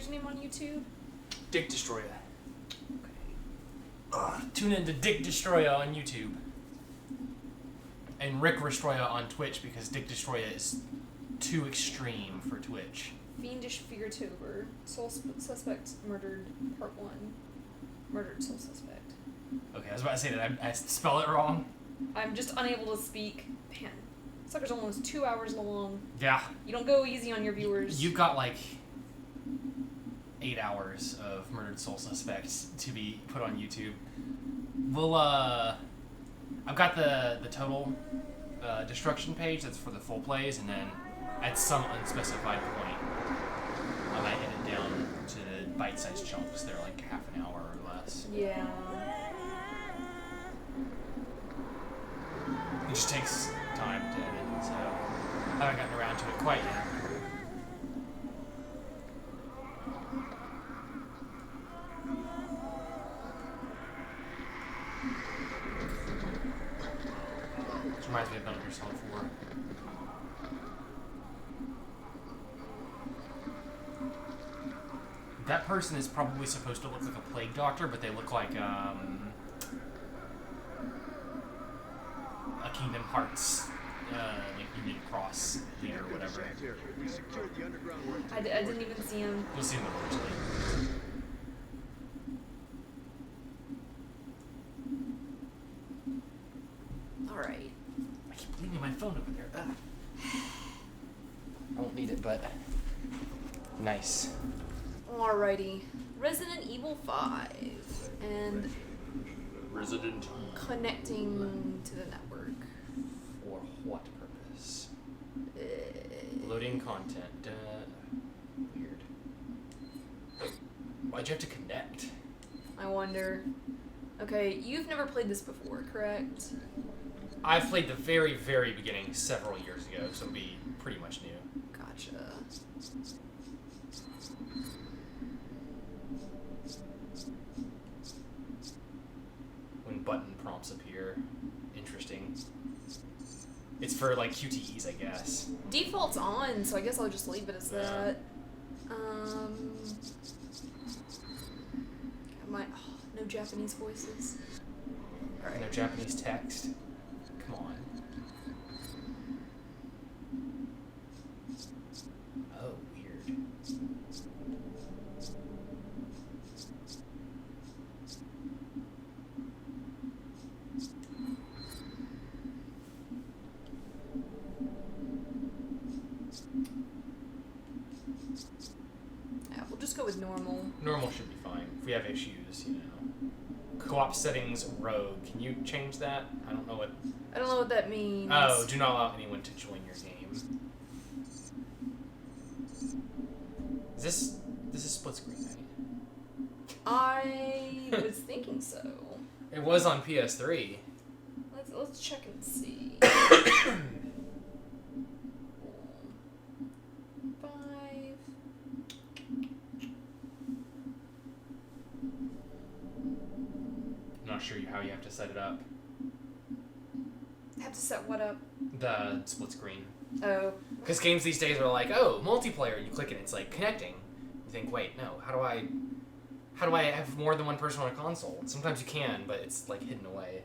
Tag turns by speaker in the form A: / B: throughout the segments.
A: username on YouTube?
B: Dick Destroyer.
A: Okay.
B: Tune in to Dick Destroyer on YouTube. And Rick Destroyer on Twitch because Dick Destroyer is too extreme for Twitch.
A: Fiendish Feartober. Soul suspect murdered, part 1. Murdered soul suspect.
B: Okay, I was about to say that I spell it wrong.
A: I'm just unable to speak. Man, sucker's almost 2 hours long.
B: Yeah.
A: You don't go easy on your viewers.
B: You've got like 8 hours of murdered soul suspects to be put on YouTube. We'll I've got the total destruction page that's for the full plays, and then at some unspecified point I might edit down to bite-sized chunks. They're like half an hour or less.
A: Yeah.
B: It just takes time to edit, so I haven't gotten around to it quite yet. Which reminds me of Metal Gear Solid 4. That person is probably supposed to look like a plague doctor, but they look like a Kingdom Hearts like Union Cross leader or whatever.
A: I didn't even see him.
B: You'll see him eventually.
A: Alright.
B: I keep leaving my phone over there. Ugh. I won't need it, but nice.
A: Alrighty. Resident Evil 5. And
B: Resident
A: connecting to the network.
B: For what purpose? Loading content. Weird. Why'd you have to connect?
A: I wonder. Okay, you've never played this before, correct?
B: I've played the very, very beginning several years ago, so it'll be pretty much new.
A: Gotcha.
B: When button prompts appear. Interesting. It's for, like, QTEs, I guess.
A: Default's on, so I guess I'll just leave it as that. No Japanese voices. Alright.
B: No Japanese text. Come on. Oh, weird.
A: Yeah, we'll just go with normal.
B: Normal should be fine. If we have issues, you know. Co-op settings, rogue. Can you change that? I don't know what...
A: I don't know what that means.
B: Oh, do not allow anyone to join your game. This is split screen, right?
A: I was thinking so.
B: It was on PS3.
A: Let's check and see. 5.
B: I'm not sure how you have to set it up.
A: Have to set what up?
B: The split screen.
A: Oh.
B: Because games these days are like, oh, multiplayer. You click it, it's like connecting. You think, wait, no. How do I have more than one person on a console? Sometimes you can, but it's like hidden away.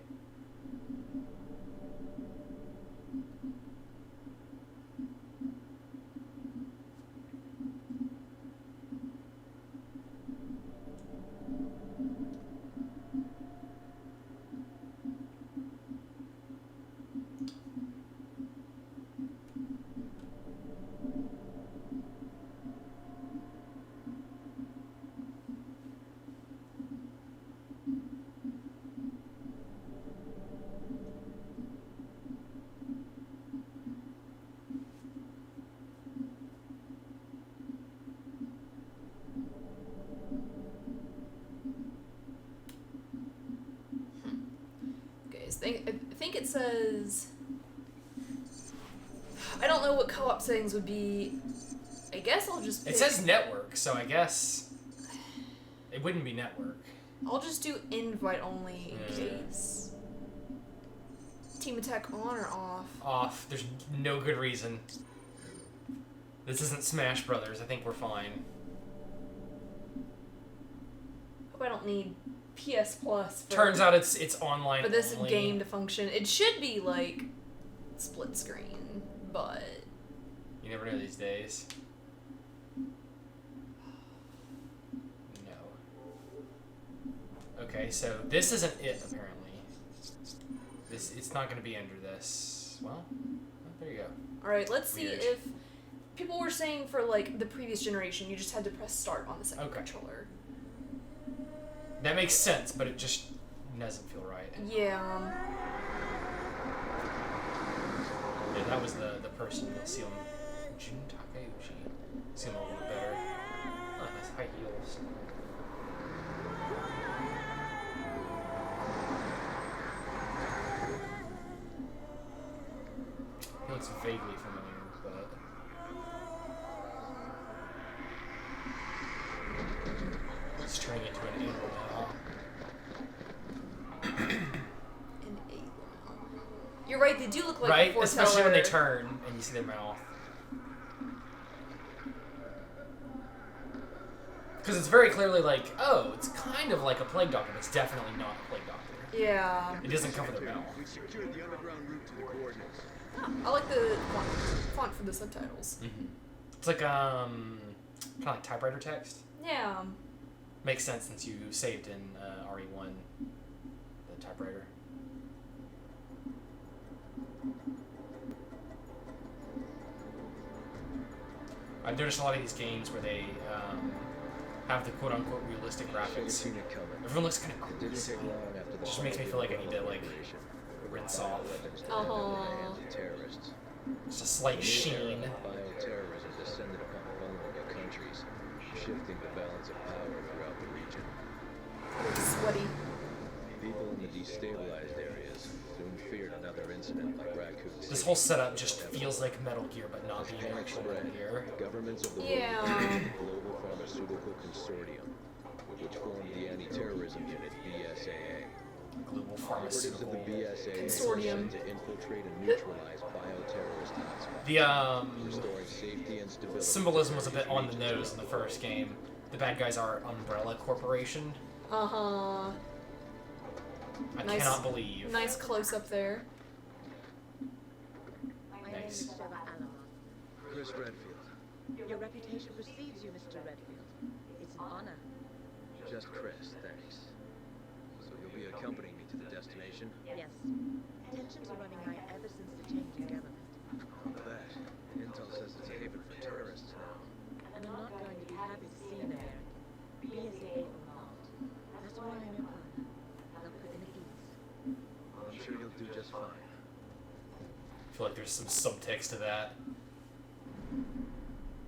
A: I think it says... I don't know what co-op settings would be. I guess I'll just pick...
B: It says network, so I guess it wouldn't be network.
A: I'll just do invite only in case. Team attack on or off?
B: Off. There's no good reason. This isn't Smash Brothers. I think we're fine.
A: I don't need PS Plus.
B: Turns out it's online
A: for this
B: only.
A: game to function. It should be like split screen, but
B: You never know these days. No. Okay, so this isn't it apparently. It's not going to be under this. Well, there you go.
A: all right. Let's see
B: Weird.
A: if people were saying for like the previous generation, you just had to press start on the second controller.
B: That makes sense, but it just doesn't feel right.
A: Yeah.
B: Yeah, that was the person. You'll see him. Jun Takeuchi. See him a little bit better. Oh, nice high heels. He looks vaguely familiar, but... It's turning into an animal now.
A: An animal. You're right. They do look like
B: Right?
A: a foreteller.
B: Especially when they turn and you see their mouth. Because it's very clearly like, oh, it's kind of like a plague doctor, but it's definitely not a plague doctor.
A: Yeah.
B: It doesn't cover their mouth.
C: We secured the underground route to the coordinates.
A: Oh, I like the font for the subtitles.
B: Mm-hmm. It's like kind of like typewriter text.
A: Yeah.
B: Makes sense since you saved in RE1, the typewriter. I've noticed a lot of these games where they have the quote-unquote realistic graphics. Everyone looks kind of cool. It just makes me feel like I need to like rinse off. Just a slight sheen.
C: Bioterrorism descended upon vulnerable countries, shifting the balance of power throughout the region.
A: Sweaty.
C: People in the destabilized areas soon feared another incident like raccoons.
B: This whole setup just feels like Metal Gear, but not being actual Metal Gear.
C: Governments of the
A: Yeah.
C: world, Global Pharmaceutical Consortium, which formed the anti-terrorism unit BSAA.
B: Global
C: Operatives of
B: pharmaceutical.
C: the BSAA
A: Consortium.
C: to infiltrate and neutralize bioterrorist hotspots.
B: The
C: Restoring safety and stability.
B: symbolism was a bit on the nose in the first game. The bad guys are Umbrella Corporation.
A: Uh-huh.
B: I
A: Nice.
B: cannot believe.
A: Nice close up there.
B: Nice.
C: Chris Redfield.
D: Your reputation precedes you, Mr. Redfield. It's an honor.
C: Just Chris, thanks. So you'll be accompanying me to the destination?
D: Yes. Tensions are running high ever since the change in government.
C: That. Intel says it's a haven for terrorists now.
D: And I'm not going to be happy to see you there. BSAA or not. That's why I'm your partner. I'll put in a peace.
C: Well, I'm sure you'll do just fine.
B: I feel like there's some subtext to that.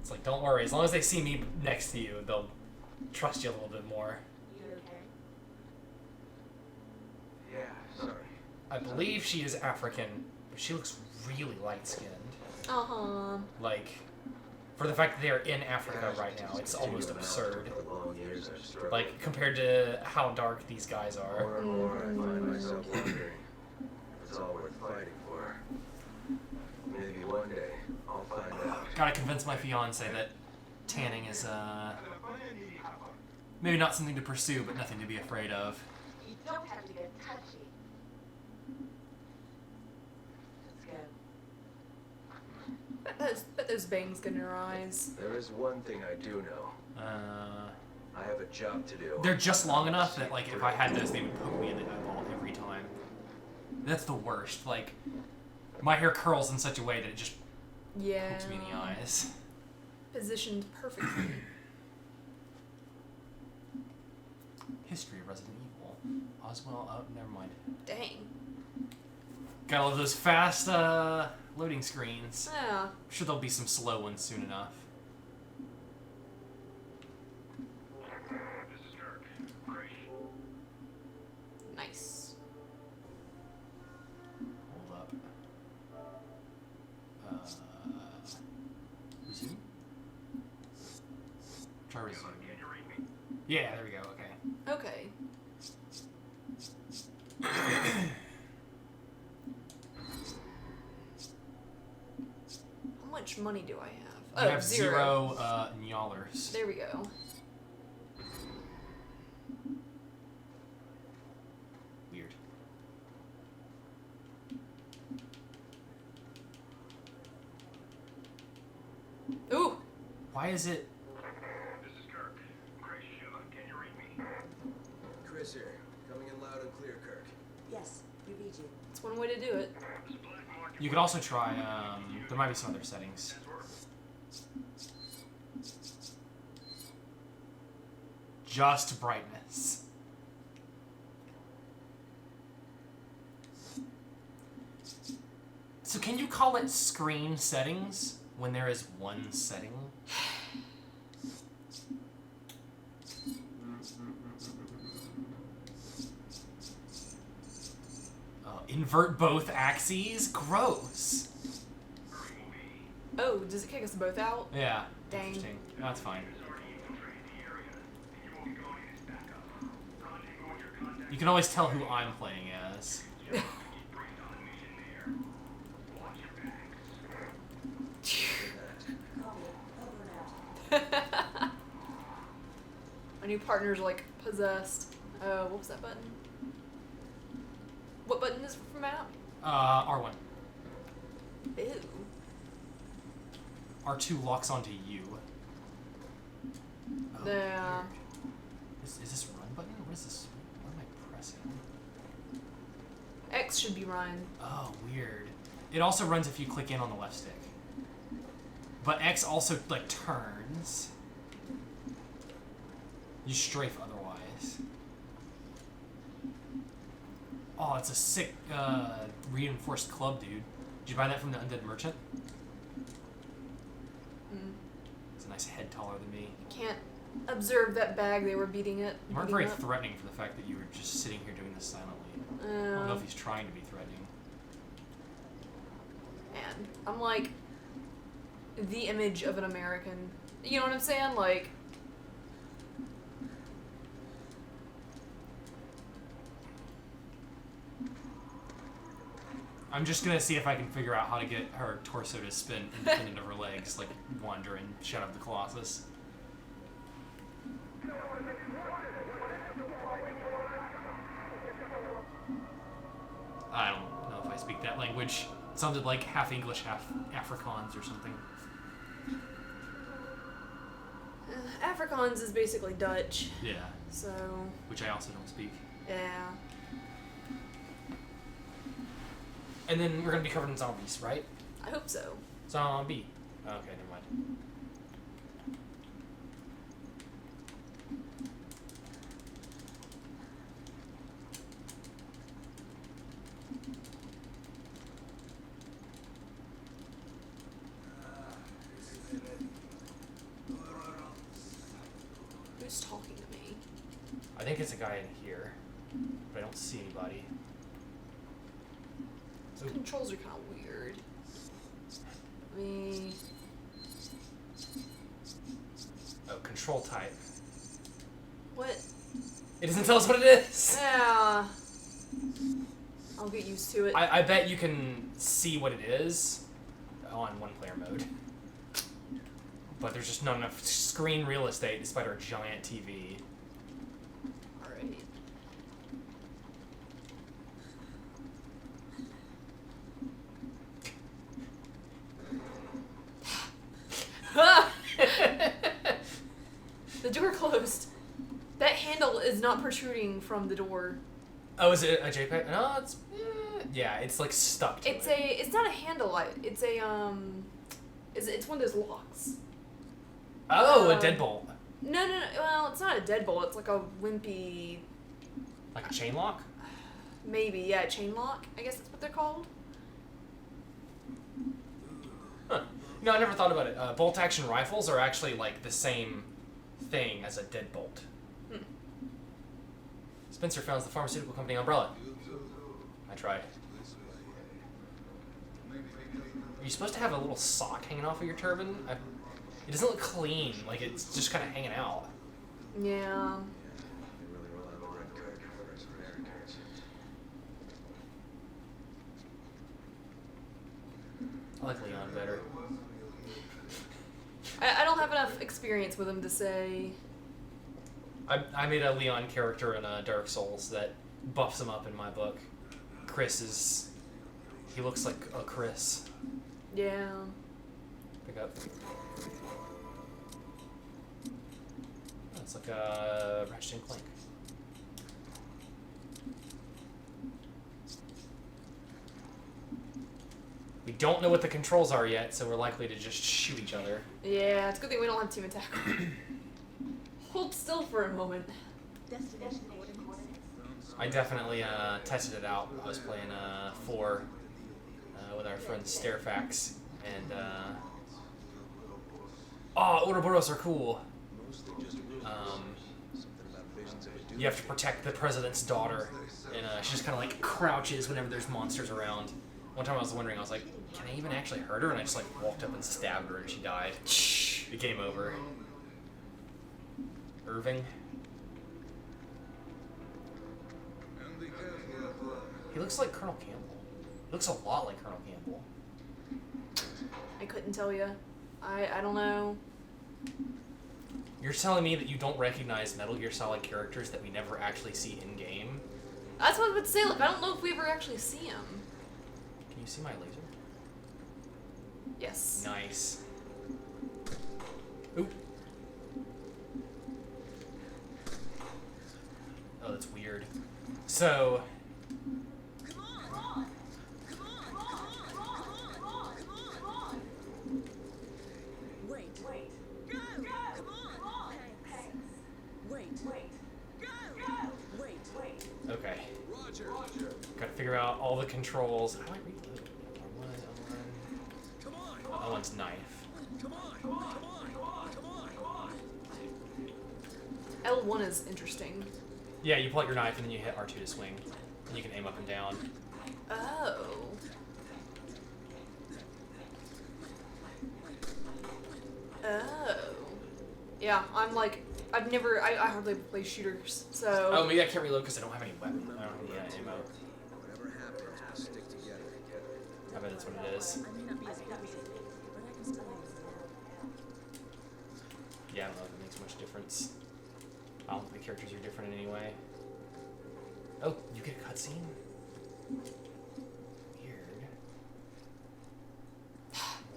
B: It's like, don't worry, as long as they see me next to you, they'll trust you a little bit more.
D: You okay?
C: Yeah, sorry.
B: I believe she is African, but she looks really light-skinned.
A: Uh-huh.
B: Like, for the fact that they're in Africa right now, it's almost absurd.
C: The long years I've struggled.
B: Like, compared to how dark these guys are.
C: More and more I find myself wondering if it's all worth fighting for. Maybe one day I'll find out.
B: Gotta convince my fiance that tanning is, maybe not something to pursue, but nothing to be afraid of.
D: You don't have to get touchy. Let's go.
A: Bet those bangs get in her eyes.
C: There is one thing I do know. I have a job to do.
B: They're just long enough that, like, if I had those, they would poke me in the eyeball every time. That's the worst. Like, my hair curls in such a way that it just
A: Yeah.
B: pokes me in the eyes.
A: Positioned perfectly.
B: History of Resident Evil. Oswell, oh, never mind.
A: Dang.
B: Gotta love those fast, loading screens.
A: Yeah.
B: I'm sure there'll be some slow ones soon enough.
A: Nice.
B: Hold up. Resume? Try resume. Yeah, there we go, okay.
A: Okay. How much money do I have?
B: I have zero Nyalers.
A: There we go.
B: Why is it?
C: This is Kirk. Chris, can you read me? Chris here. Coming in loud and clear, Kirk.
D: Yes, we read you.
A: It's one way to do it.
B: You could also try. There might be some other settings. Just brightness. So can you call it screen settings when there is one setting? Invert both axes? Gross.
A: Oh, does it kick us both out?
B: Yeah.
A: Dang.
B: Interesting. That's fine. You can always tell who I'm playing as.
A: My new partner's like possessed. Oh, what was that button? What button is for map?
B: R1.
A: Ew.
B: R2 locks onto you. Oh,
A: Yeah.
B: weird. Is this run button? What is this? What am I pressing?
A: X should be run.
B: Oh, weird. It also runs if you click in on the left stick. But X also, like, turns. You strafe otherwise. Oh, it's a sick, reinforced club, dude. Did you buy that from the Undead Merchant? It's a nice head taller than me.
A: Can't observe that bag they were beating it.
B: You weren't
A: beating
B: very
A: up.
B: threatening for the fact that you were just sitting here doing this silently. I don't know if he's trying to be threatening.
A: Man, I'm like the image of an American. You know what I'm saying? Like,
B: I'm just gonna see if I can figure out how to get her torso to spin independent of her legs, like Wander in Shadow of the Colossus. I don't know if I speak that language. It sounded like half English, half Afrikaans or something.
A: Afrikaans is basically Dutch,
B: Yeah,
A: so
B: which I also don't speak.
A: yeah.
B: And then we're gonna be covered in zombies, right?
A: I hope so.
B: Zombie. Okay, never mind.
A: Who's talking to me?
B: I think it's a guy in here, but I don't see anybody.
A: The controls are kind of weird. Me.
B: Oh, control type.
A: What?
B: It doesn't tell us what it is.
A: Yeah. I'll get used to it.
B: I bet you can see what it is on one-player mode. But there's just not enough screen real estate despite our giant TV.
A: Alright. The door closed. That handle is not protruding from the door.
B: Oh, is it a JPEG? No, it's yeah, it's like stuck to
A: It's
B: it.
A: it's not a handle. It's a it's one of those locks.
B: Oh, a deadbolt.
A: No. Well, it's not a deadbolt. It's like a wimpy,
B: Like a chain lock?
A: maybe, yeah, chain lock. I guess that's what they're called.
B: Huh. No, I never thought about it. Bolt action rifles are actually like the same thing as a deadbolt. Spencer founds the pharmaceutical company Umbrella. I tried. Are you supposed to have a little sock hanging off of your turban? It doesn't look clean. Like it's just kind of hanging out.
A: Yeah.
C: They really rely on Red Kirk for his Americans.
B: I like Leon better.
A: I don't have enough experience with him to say.
B: I made a Leon character in Dark Souls that buffs him up in my book. He looks like a Chris.
A: Yeah.
B: Pick up. It's like a Ratchet and Clank. We don't know what the controls are yet, so we're likely to just shoot each other.
A: Yeah, it's a good thing we don't have team attack. Hold still for a moment.
D: Destination coordinates.
B: I definitely tested it out. I was playing 4 with our friend Stairfax, and Ouroboros are cool. You have to protect the president's daughter, and she just kind of like crouches whenever there's monsters around. One time I was wondering, I was like, can I even actually hurt her? And I just like walked up and stabbed her, and she died. It came over. Irving. He looks like Colonel Campbell. He looks a lot like Colonel Campbell.
A: I couldn't tell you. I don't know.
B: You're telling me that you don't recognize Metal Gear Solid characters that we never actually see in game?
A: That's what I was about to say. Like, I don't know if we ever actually see him.
B: Can you see my laser?
A: Yes.
B: Nice. Oop. Oh, that's weird. So. Okay. Gotta figure out all the controls. How do I reload? That one's knife.
A: L1 is interesting.
B: Yeah, you pull out your knife and then you hit R2 to swing. And you can aim up and down.
A: Oh. Oh. Yeah, I'm like, I hardly play shooters, so.
B: Oh, maybe I can't reload because I don't have any weapon. I don't have any ammo.
C: Whatever happens, we'll stick together.
B: I bet that's what it is.
D: I may not be as crazy, but I can still use it.
B: Yeah, I don't know if it makes much difference. I don't think the characters are different in any way. Oh, you get a cutscene? Weird.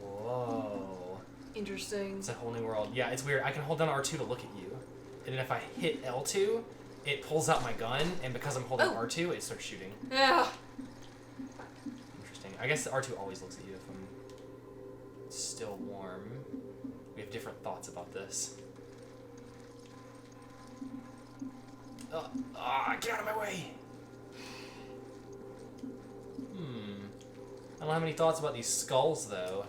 B: Whoa.
A: Interesting.
B: It's a whole new world. Yeah, it's weird. I can hold down R2 to look at you. And then if I hit L2, it pulls out my gun, and because I'm holding R2, it starts shooting.
A: Yeah.
B: Interesting. I guess the R2 always looks at you if I'm still warm. We have different thoughts about this. Get out of my way! I don't have any thoughts about these skulls, though.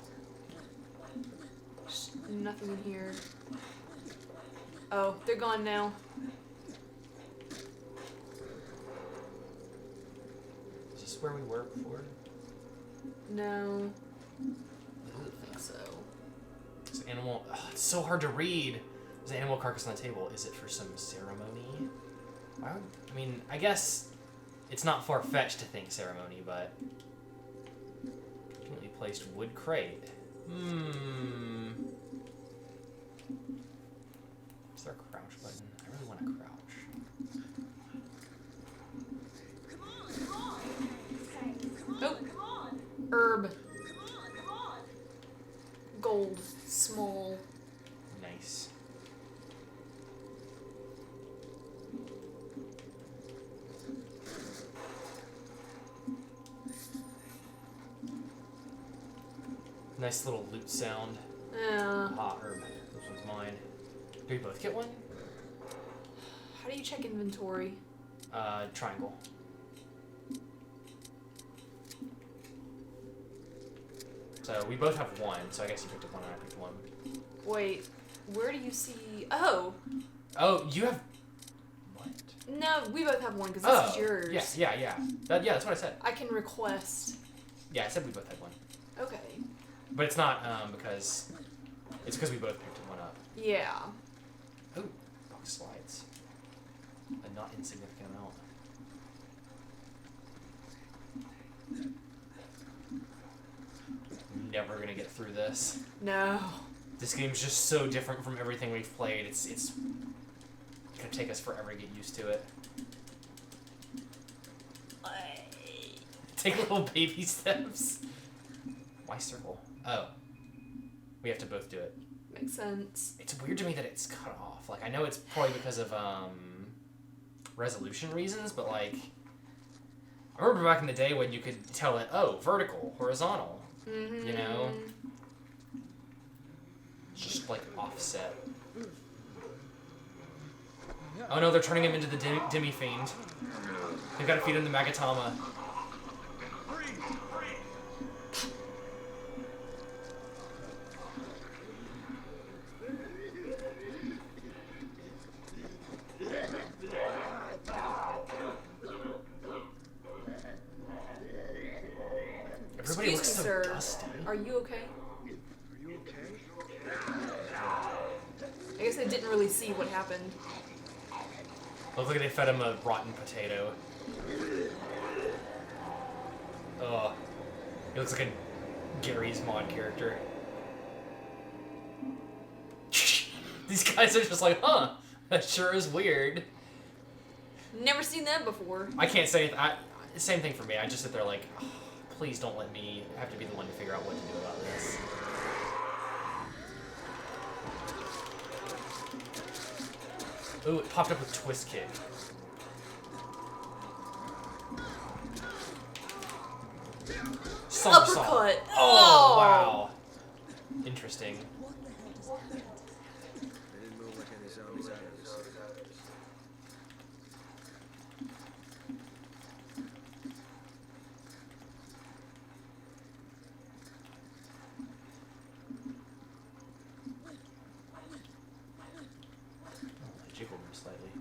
A: There's nothing in here. Oh, they're gone now.
B: Is this where we were before?
A: No. I don't think so.
B: This animal... it's so hard to read. There's an animal carcass on the table. Is it for some ceremony? Why would, I mean, I guess it's not far-fetched to think ceremony, but... Conveniently placed wood crate. Is there a crouch button? I really want to crouch.
A: Oh. Herb. Gold. Small.
B: Nice. Nice little loot sound.
A: Yeah.
B: Herb. This one's mine. Do we both get one?
A: How do you check inventory?
B: Triangle. So we both have one, so I guess you picked up one and I picked one.
A: Wait, where do you see... Oh!
B: Oh, you have... What?
A: No, we both have one, because this is yours.
B: Yeah. That's what I said.
A: I can request.
B: Yeah, I said we both had one.
A: Okay.
B: But it's not because... It's because we both picked one up.
A: Yeah.
B: Oh, box slides. A not insignificant amount. Never gonna get through this.
A: No.
B: This game's just so different from everything we've played. It's gonna take us forever to get used to it. Take little baby steps. Why circle? Oh. We have to both do it.
A: Makes sense.
B: It's weird to me that it's cut off. Like, I know it's probably because of resolution reasons, but like, I remember back in the day when you could tell it, oh, vertical, horizontal.
A: Mm-hmm.
B: You know, just like offset. Oh no, they're turning him into the Demi Fiend. They've got to feed him the Magatama. Everybody looks so
A: sir.
B: dusty.
A: Are you okay?
C: Are you okay?
A: I guess I didn't really see what happened.
B: Looks like they fed him a rotten potato. Ugh. He looks like a Gary's Mod character. These guys are just like, huh, that sure is weird.
A: Never seen that before.
B: I can't say same thing for me. I just sit there like, oh, please don't let me have to be the one to figure out what to do about this. Ooh, it popped up with twist kick. Somersault.
A: Uppercut.
B: Oh, wow. Interesting.
C: They didn't move like any zombies out of this.
B: I jiggled him slightly.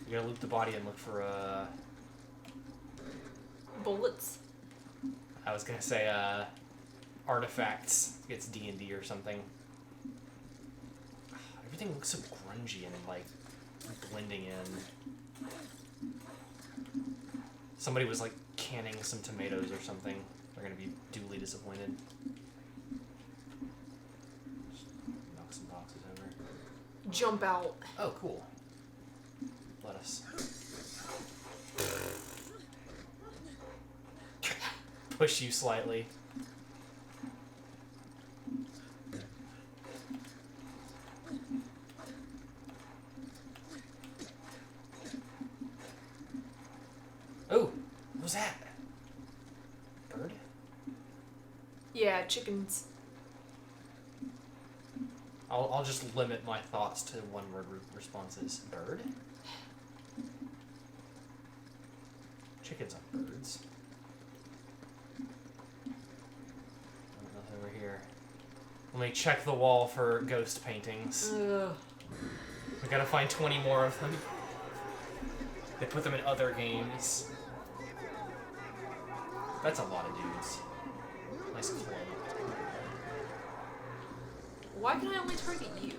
B: You gotta loop the body and look for
A: Bullets.
B: I was gonna say artifacts. It's D&D or something. Everything looks so grungy and like blending in. Somebody was like canning some tomatoes or something. They're gonna be duly disappointed. Just knock some boxes over.
A: Jump out.
B: Oh, cool. Let us. Push you slightly. Oh, what was that? Bird?
A: Yeah, chickens.
B: I'll just limit my thoughts to one-word responses. Bird? Chickens aren't birds. Nothing over here. Let me check the wall for ghost paintings.
A: Ugh.
B: We gotta find 20 more of them. They put them in other games. That's a lot of dudes. Nice club.
A: Why can I only target you?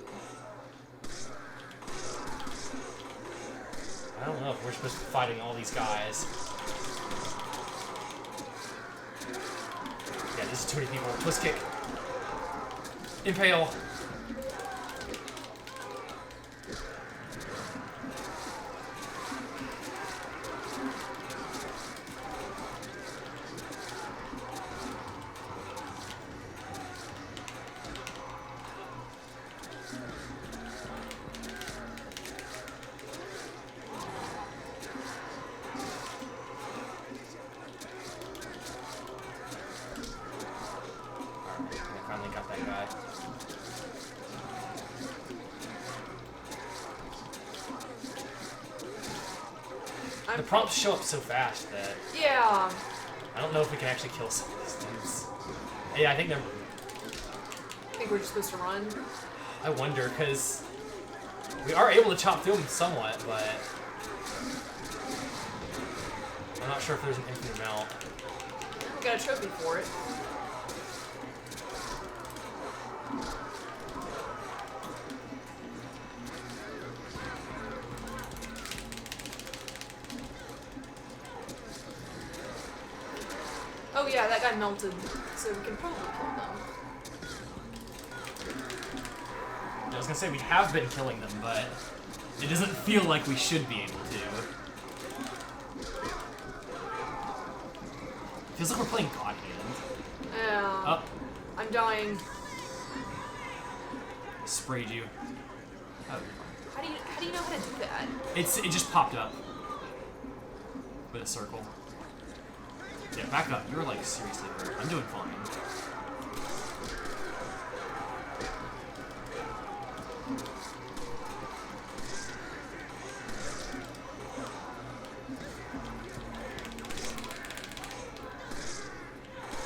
B: I don't know if we're supposed to be fighting all these guys. Yeah, this is too many people. Twist kick. Impale. I finally got that guy. The prompts show up so fast that
A: Yeah.
B: I don't know if we can actually kill some of these dudes. Yeah, I think they're...
A: I think we're just supposed to run.
B: I wonder, because we are able to chop through them somewhat, but I'm not sure if there's an infinite amount.
A: We got a trophy for it. Oh yeah, that guy melted, so we can probably kill them.
B: I was gonna say we have been killing them, but it doesn't feel like we should be able to. Feels like we're playing God Hand.
A: Yeah.
B: Oh,
A: I'm dying.
B: Sprayed you. Oh.
A: How do you know how to do that?
B: It just popped up with a circle. Yeah, back up. You're like seriously hurt. I'm doing fine.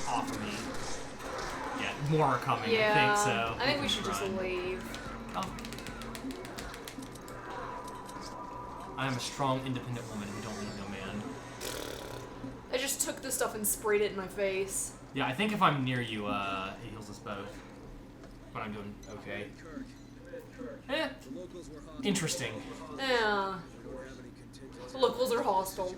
B: Off of me. Yeah, more are coming.
A: Yeah,
B: I think so.
A: I think we should just
B: Run.
A: leave.
B: Oh. I am a strong, independent woman who don't need no man.
A: I just took the stuff and sprayed it in my face.
B: Yeah, I think if I'm near you, it heals us both. But I'm doing okay. Eh. Interesting.
A: Yeah. The locals are hostile.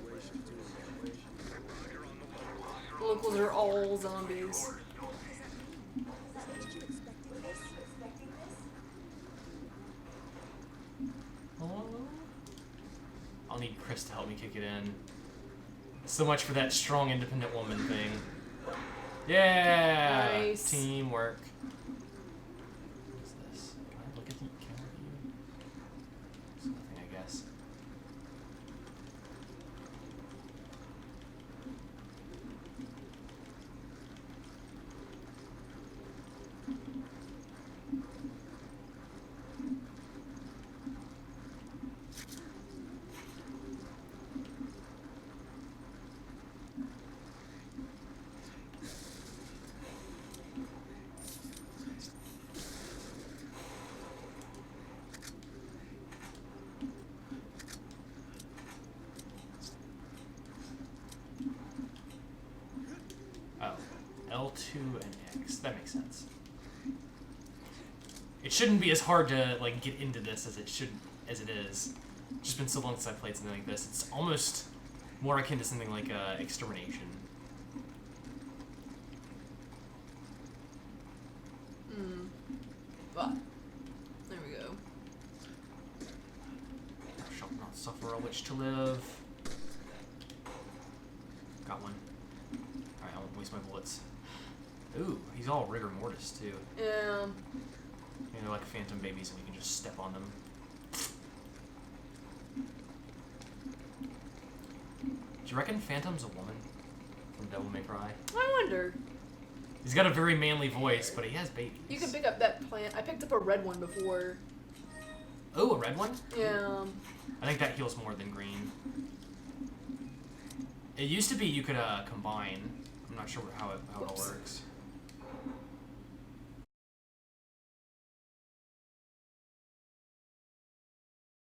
A: The locals are all zombies.
B: I'll need Chris to help me kick it in. So much for that strong, independent woman thing. Yeah!
A: Nice.
B: Teamwork. What is this? Can I look at the camera view? There's nothing, I guess. L2 and X. That makes sense. It shouldn't be as hard to like get into this as it is. It's just been so long since I played something like this. It's almost more akin to something like Extermination.
A: But there we go.
B: Thou shalt not suffer a witch to live. Got one. Alright, I won't waste my bullets. Ooh, he's all rigor mortis too.
A: Yeah.
B: They're like phantom babies and you can just step on them. Do you reckon Phantom's a woman from Devil May Cry?
A: I wonder.
B: He's got a very manly voice, but he has babies.
A: You can pick up that plant. I picked up a red one before.
B: Oh, a red one?
A: Yeah.
B: I think that heals more than green. It used to be you could combine. I'm not sure how it all works.